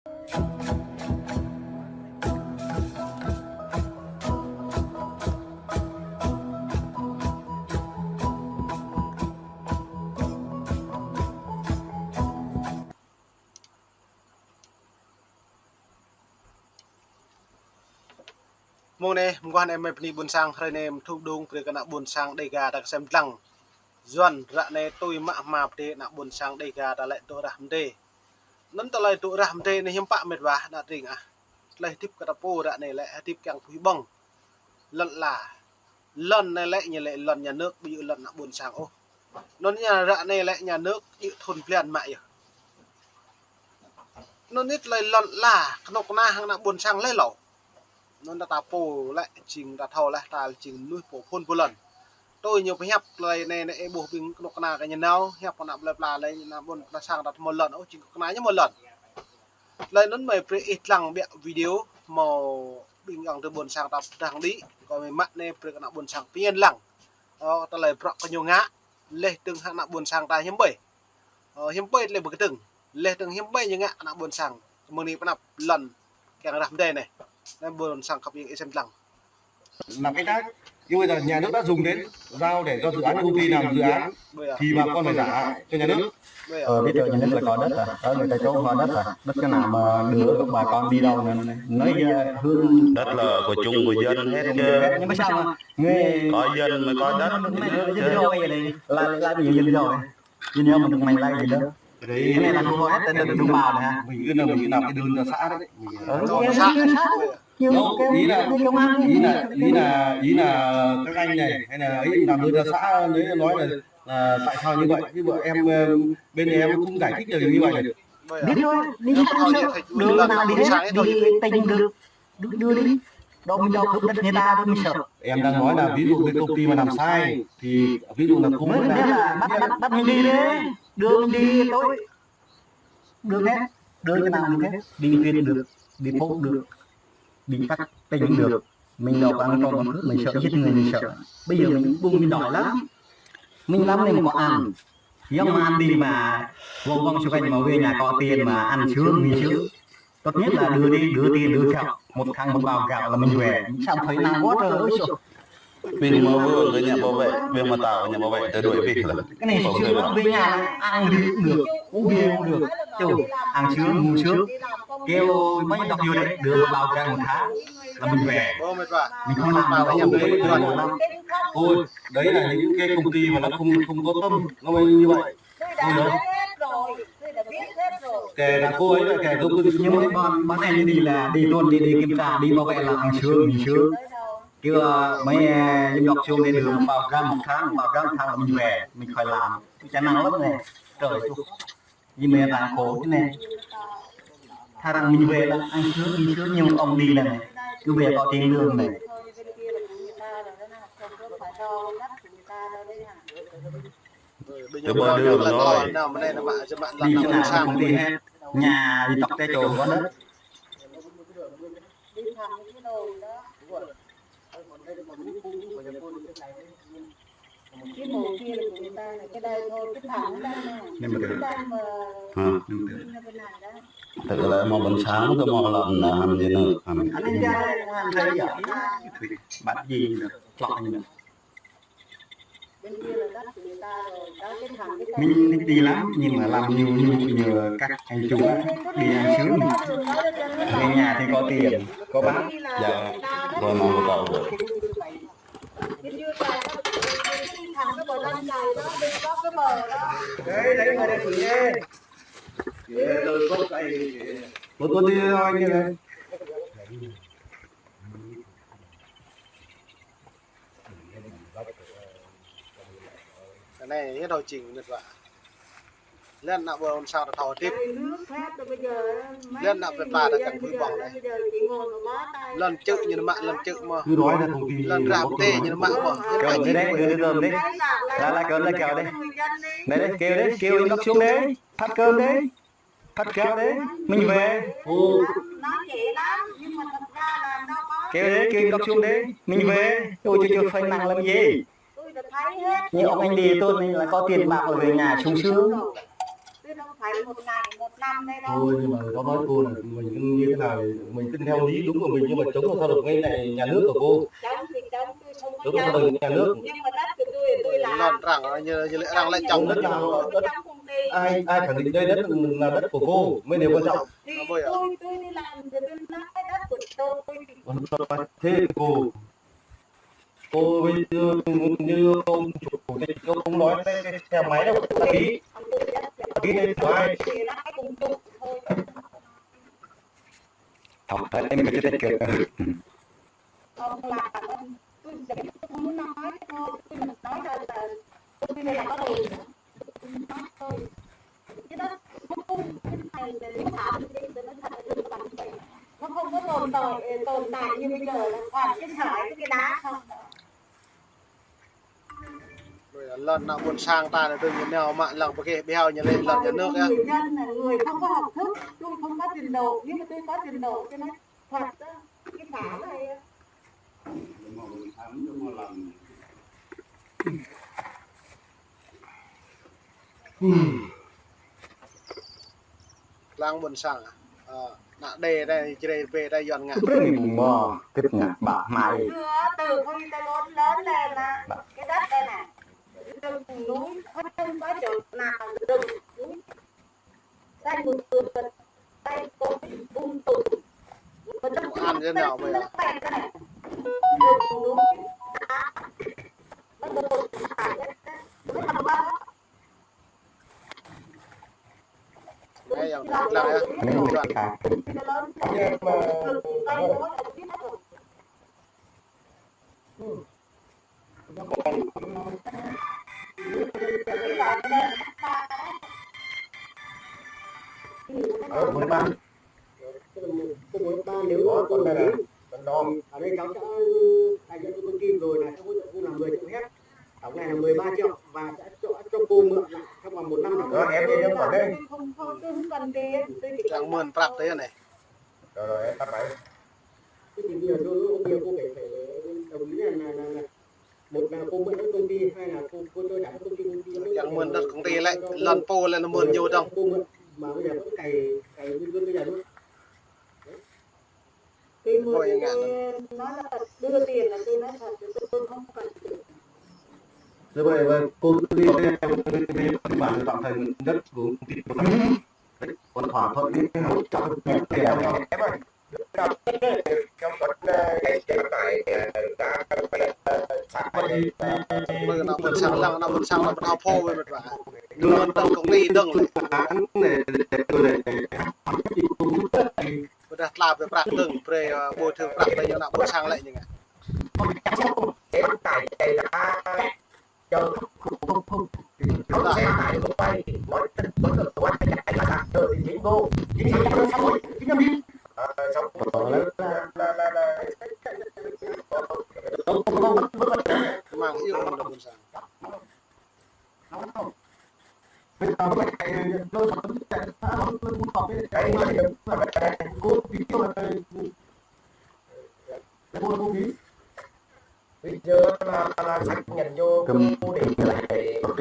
Mô nè, mquan em ni buồn sang khơi nem thu đung pre kana buồn sang đây gà đặc xem lăng doan rạ nè tôi mà để nạ buồn sang đây gà đã lại tôi ram đê nấn ta lại tôi ram đê này hiếm bạ mệt vả đã rình à lại tiếp cả po rạ này lại tiếp càng quý bông lần là lần này lại như lại lần nhà nước bị lần nạ buồn sang ô nó nhà rạ này lại nhà nước chịu thôn plan mại nó nít lại lần là nó na hàng nạ buồn sang lấy lẩu nó đã ta po lại trình đã thầu lại ta trình nuôi po phun một lần tôi nhiều cái hẹp này này bổ bình nó cái nào cái nhân nào hẹp còn nằm là lấy là buồn là sang đặt một lần ó chỉ có nói nhá một lần lấy nó mày pre ít lằng bẹ video màu bình bằng từ buồn sang đặt thằng đi còn mày mắt này pre cái nào buồn sang tiên lằng ta lấy bọ cái nhiều ngã lê từng hàng nào buồn sang ta hiếm bảy lấy một cái từng lê từng hiếm bảy như ngã nào buồn sang mừng đi nạp lần càng làm đây này nên buồn sang cặp những xem lằng làm cái khác. Nhưng bây giờ nhà nước đã dùng đến giao để cho dự án công ty làm dự án thì bà con phải trả cho nhà nước. Bây giờ nhà nước là có đất à, ở người ta chỗ có đất à, đất cái nào mà đưa các bà con đi đâu nói hướng đất là của chung của dân hết chứ. Nhưng mà sao mà nghe Có dân mới có đất. dân đâu bây giờ này lại bây giờ dân đâu này, dân đâu mà được mày lại gì đó. Đấy, Cái này là không có hết tên được đồng bào này hả? mình cứ là mình làm cái đơn cho xã đấy. Ý là các anh này hay là ấy làm đơn cho xã đấy nói là tại sao như vậy, chứ vợ em bên nhà em cũng giải thích được như vậy được. Biết thôi, đi đường nào đi hết, đi tình được đưa đi. Đâu mình đâu cướp đất người ta đâu mình sợ. Em đang nói là ví dụ cái công ty mà làm sai thì ví dụ là cũng là bắt mình đi đấy, đưa mình đi tối được hết, đưa cái nào được hết, đi tuyên được, đi phố được, đi cắt tình được, mình đâu ăn con cướp mình sợ giết người mình sợ. Bây giờ mình buông mình đòi lắm, mình lắm nên mà có ăn, giống ăn đi mà vòng vòng xung quanh mà về nhà có tiền mà ăn sướng nghỉ sướng. Tốt nhất là đưa đi, đưa tiền đưa gạo, một tháng một bao gạo là mình về, sao thấy năng quá trời ơi. Vì mà vừa cái nhà bảo vệ, việc mà tạo nhà bảo vệ tới đuổi việc là cái này chưa về nhà ăn đi cũng được, uống bia cũng được, chứ ăn sướng ngủ sướng, kêu mấy đọc vô đấy đưa bao gạo một tháng là mình về, mình không làm đâu đâu. Ôi, đấy là những cái công ty mà nó không có tâm, nó mới như vậy. Kể là cô ấy là kể công ty, nhưng mà bọn em đi là đi luôn đi kiểm tra đi bảo vệ là ăn sướng nghỉ sướng. Kêu mấy dân đọc xuống để đường vào ra một tháng là mình về, mình khỏi làm chả năng lắm này, trời ơi nhưng mà đang khổ thế này, thà rằng mình về là ăn sướng đi sướng, nhưng ông đi là này cứ về có tiền lương này. cái bờ đường rồi Đi chỗ nào cũng đi hết, nhà đi tóc cái chỗ có đất. Cái mồ kia là của người ta này, cái đây thôi, cái thẳng đây nè. Nhưng mà được. tự là một buổi sáng tôi mò lần là làm gì nữa Anh ấy ra thấy giỏi bắt gì được chọn như Bên kia là đất của người ta rồi, đó cái thẳng cái tay. mình đi lắm nhưng mà làm nhiều các anh chú đi ăn sướng về nhà thì có tiền có bác. dạ rồi mà cậu được Bên dưới này nó đi thẳng cái bờ lăn này đó, bên có cái bờ đó. đấy mà đây chị nghe. Tôi có tay tôi đi thôi như này. cái này hết hồi trình được vậy lên nạp buồn sao là thò tiếp lên nạp là đã cần quý bỏng này lần chữ như nó mạng lần chữ mà Cứ nói là công ty lần rạp tê như nó mạng mà Kêu đấy đấy, đưa cơm đấy, là cơm đây kêu đấy, đấy kêu em đọc xuống đấy, phát cơm đấy, phát kẹo đấy, mình về. Kêu đấy, kêu em đọc xuống đấy, mình về, tôi chưa phải năng làm gì. Nhưng ông anh đi tôi mình là có tiền bạc rồi về nhà sung sướng. phải một ngày một năm đây đâu. thôi nhưng mà có nói cô là mình như thế nào thì mình cứ theo lý đúng của mình nhưng mà chống làm sao được ngay tại nhà nước của cô. Chống thì chống, tôi không có Chống làm sao chống. được nhà nước. Nhưng mà đất của tôi làm. lòn rằng như lẽ rằng lại chồng đất Tôi trong công ty. ai khẳng định đây đất là đất của cô mới điều quan trọng. Thì tôi đi làm thì tôi nói cái đất của tôi. Thế cô bây giờ như ông chủ tịch ông nói cái xe máy đâu ký đây của ai? Thì nó cùng chung thôi. Thật đấy em cái chết kìa. Ông là tôi không muốn nói thôi, tôi nói ra là tôi đây là có đồ nói thôi. Cái đó không cái này là lý thảm đi, tôi nói thật là bằng vậy. Nó không có tồn tại như bây giờ là còn cái sỏi cái đá không. rồi lần nào buồn sang ta là tôi nhìn nào mạng lòng cái béo như lên lần nhà nước á. Người dân là người không có học thức, tôi không có trình độ, nhưng mà tôi có trình độ cho nên thật đó, cái phá này lang buồn sang nạ đề đây chỉ đây về đây dọn ngã. Mình mò tiếp ngặt bạc mai. từ khi ta lớn lên là cái đất đây này rừng núi không có chỗ nào rừng núi đây một tường đây có bung tụt ăn thế nào bây giờ? rừng núi đá nó tụt phải nó làm ba đây là dọn Ở một ban. Nếu có con này ở đây cháu sẽ đại diện cho công ty rồi là cháu hỗ trợ cô là 10 triệu hết, tổng này là 13 triệu và sẽ cho cô mượn lại trong vòng 1 năm. Rồi em đi em khỏi đây. không cần tiền tôi chỉ chẳng mượn bạc thế này. Rồi em tắt máy. Thì bây giờ cô phải đồng ý là một là cô mượn đất công ty, hai là cô tôi trả công ty chẳng mượn đất công ty lại lần po là nó mượn nhiều đâu. cô mượn mà bây giờ vẫn cày nguyên bây giờ luôn. tôi nói là đưa tiền là tôi nói thật tôi không cần tiền. Như vậy cô cứ đi theo bản tạm thành đất của công ty của mình. Còn thỏa thuận đi hỗ trợ tiền em ơi. Bây nào buồn sang là mình học po với mặt vả. Luôn tận công ty đừng bây giờ làm về bạc đừng về bồi thường bạc đây nào buồn sang lại như này. Mang yêu mình là buồn sang. Bây giờ là xác nhận vô Cầm để lại ok.